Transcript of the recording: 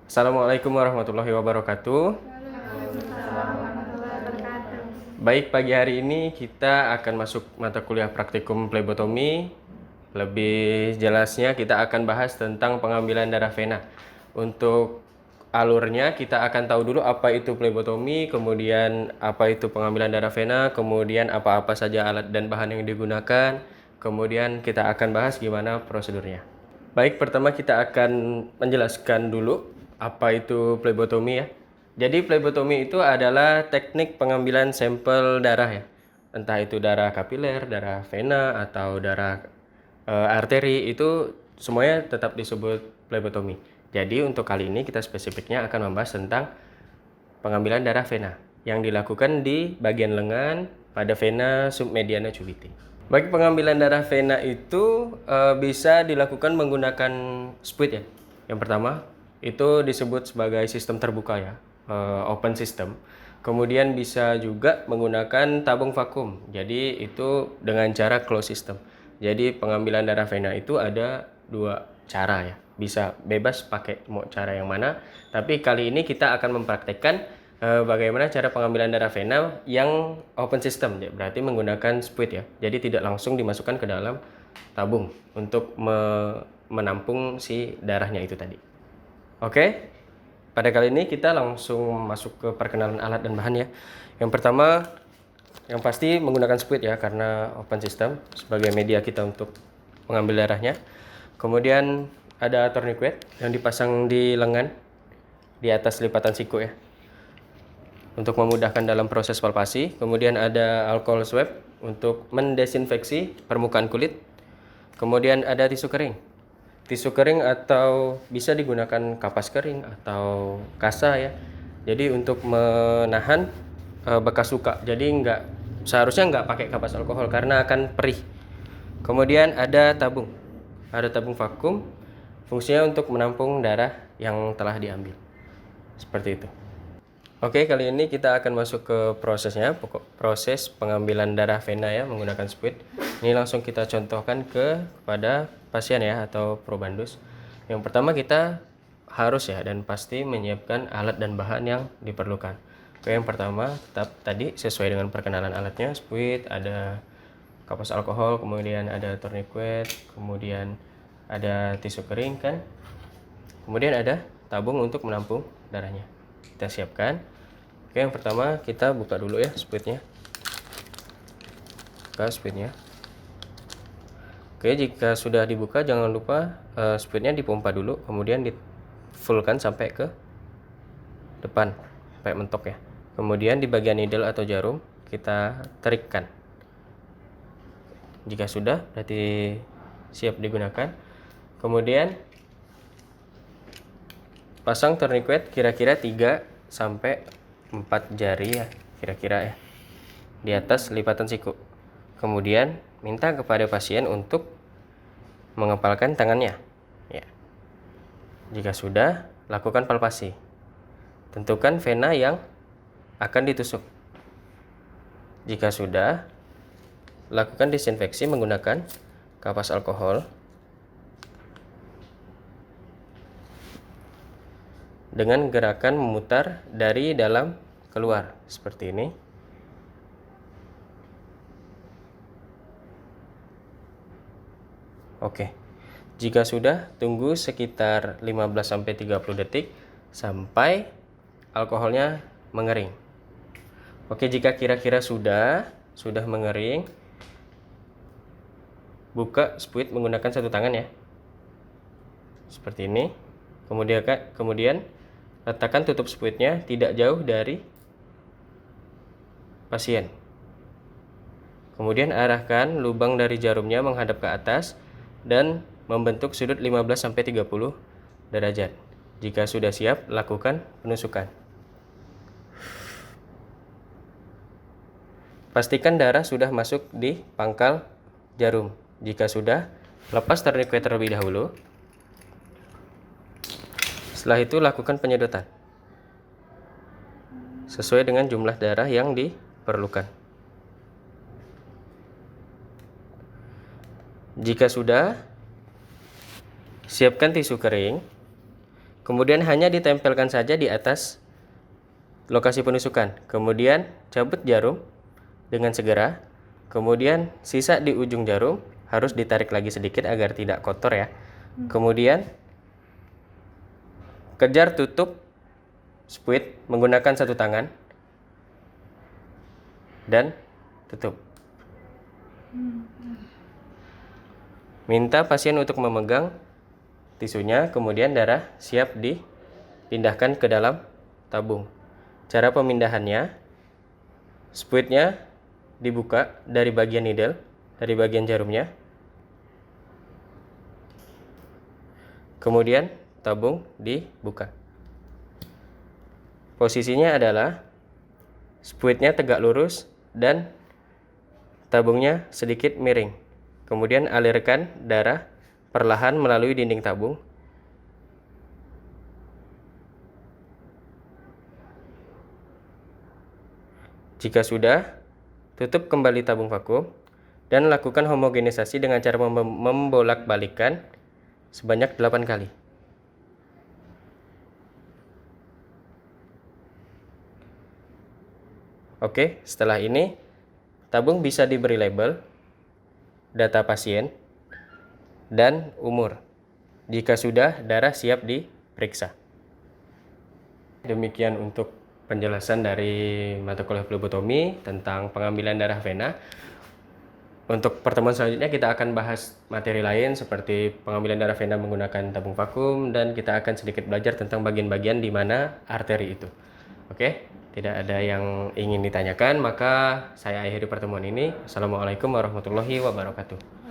Assalamualaikum warahmatullahi wabarakatuh. Waalaikumsalam warahmatullahi wabarakatuh. Baik, pagi hari ini kita akan masuk mata kuliah praktikum plebotomi. Lebih jelasnya kita akan bahas tentang pengambilan darah vena. Untuk alurnya kita akan tahu dulu apa itu plebotomi, kemudian apa itu pengambilan darah vena, kemudian apa-apa saja alat dan bahan yang digunakan, kemudian kita akan bahas gimana prosedurnya. Baik, pertama kita akan menjelaskan dulu apa itu plebotomi ya. Jadi plebotomi itu adalah teknik pengambilan sampel darah ya. Entah itu darah kapiler, darah vena, atau darah arteri, itu semuanya tetap disebut plebotomi. Jadi untuk kali ini kita spesifiknya akan membahas tentang pengambilan darah vena yang dilakukan di bagian lengan pada vena submediana cuviti. Bagi pengambilan darah vena itu bisa dilakukan menggunakan spuit ya. Yang pertama itu disebut sebagai sistem terbuka ya, open system. Kemudian bisa juga menggunakan tabung vakum. Jadi itu dengan cara closed system. Jadi pengambilan darah vena itu ada dua cara ya. Bisa bebas pakai mau cara yang mana. Tapi kali ini kita akan mempraktekkan bagaimana cara pengambilan darah vena yang open system, ya, berarti menggunakan spuit ya. Jadi tidak langsung dimasukkan ke dalam tabung untuk menampung si darahnya itu tadi. Oke, pada kali ini kita langsung masuk ke perkenalan alat dan bahan ya. Yang pertama, yang pasti menggunakan spuit ya, karena open system sebagai media kita untuk mengambil darahnya. Kemudian ada tourniquet yang dipasang di lengan di atas lipatan siku ya, untuk memudahkan dalam proses palpasi. Kemudian ada alcohol swab untuk mendesinfeksi permukaan kulit. Kemudian ada tisu kering. Tisu kering atau bisa digunakan kapas kering atau kasa ya. Jadi untuk menahan bekas luka. Jadi seharusnya nggak pakai kapas alkohol karena akan perih. Kemudian ada tabung. Ada tabung vakum. Fungsinya untuk menampung darah yang telah diambil. Seperti itu. Oke, kali ini kita akan masuk ke prosesnya, proses pengambilan darah vena ya menggunakan spuit. Ini langsung kita contohkan kepada pasien ya atau probandus. Yang pertama kita harus ya dan pasti menyiapkan alat dan bahan yang diperlukan. Oke, yang pertama tetap tadi sesuai dengan perkenalan alatnya, spuit, ada kapas alkohol, kemudian ada tourniquet, kemudian ada tisu kering kan. Kemudian ada tabung untuk menampung darahnya. Kita siapkan. Oke, yang pertama kita buka dulu ya spuitnya. Buka spuitnya. Oke, jika sudah dibuka jangan lupa spuitnya dipompa dulu, kemudian di fullkan sampai ke depan, sampai mentok ya. Kemudian di bagian needle atau jarum kita terikkan. Jika sudah berarti siap digunakan. Kemudian pasang tourniquet kira-kira 3 sampai 4 jari ya, kira-kira ya, di atas lipatan siku. Kemudian minta kepada pasien untuk mengepalkan tangannya ya. Jika sudah, lakukan palpasi. Tentukan vena yang akan ditusuk. Jika sudah, lakukan disinfeksi menggunakan kapas alkohol dengan gerakan memutar dari dalam keluar seperti ini. Oke. Jika sudah, tunggu sekitar 15-30 detik sampai alkoholnya mengering. Oke, jika kira-kira sudah mengering, buka spuit menggunakan satu tangan ya. Seperti ini. Kemudian letakkan tutup spuitnya tidak jauh dari pasien. Kemudian arahkan lubang dari jarumnya menghadap ke atas dan membentuk sudut 15-30 derajat. Jika sudah siap, lakukan penusukan. Pastikan darah sudah masuk di pangkal jarum. Jika sudah, lepas tourniquet terlebih dahulu. Setelah itu lakukan penyedotan sesuai dengan jumlah darah yang diperlukan. Jika sudah, siapkan tisu kering. Kemudian hanya ditempelkan saja di atas lokasi penusukan. Kemudian cabut jarum dengan segera. Kemudian sisa di ujung jarum harus ditarik lagi sedikit agar tidak kotor ya. Kemudian kejar tutup spuit menggunakan satu tangan dan tutup. Minta pasien untuk memegang tisunya, kemudian darah siap dipindahkan ke dalam tabung. Cara pemindahannya, spuitnya dibuka dari bagian needle, dari bagian jarumnya. Kemudian tabung dibuka. Posisinya adalah spuitnya tegak lurus dan tabungnya sedikit miring. Kemudian alirkan darah perlahan melalui dinding tabung. Jika sudah, tutup kembali tabung vakum dan lakukan homogenisasi dengan cara membolak-balikkan sebanyak 8 kali. Oke, setelah ini tabung bisa diberi label, data pasien, dan umur. Jika sudah, darah siap diperiksa. Demikian untuk penjelasan dari mata kuliah flebotomi tentang pengambilan darah vena. Untuk pertemuan selanjutnya kita akan bahas materi lain seperti pengambilan darah vena menggunakan tabung vakum, dan kita akan sedikit belajar tentang bagian-bagian di mana arteri itu. Oke, tidak ada yang ingin ditanyakan, maka saya akhiri pertemuan ini. Assalamualaikum warahmatullahi wabarakatuh.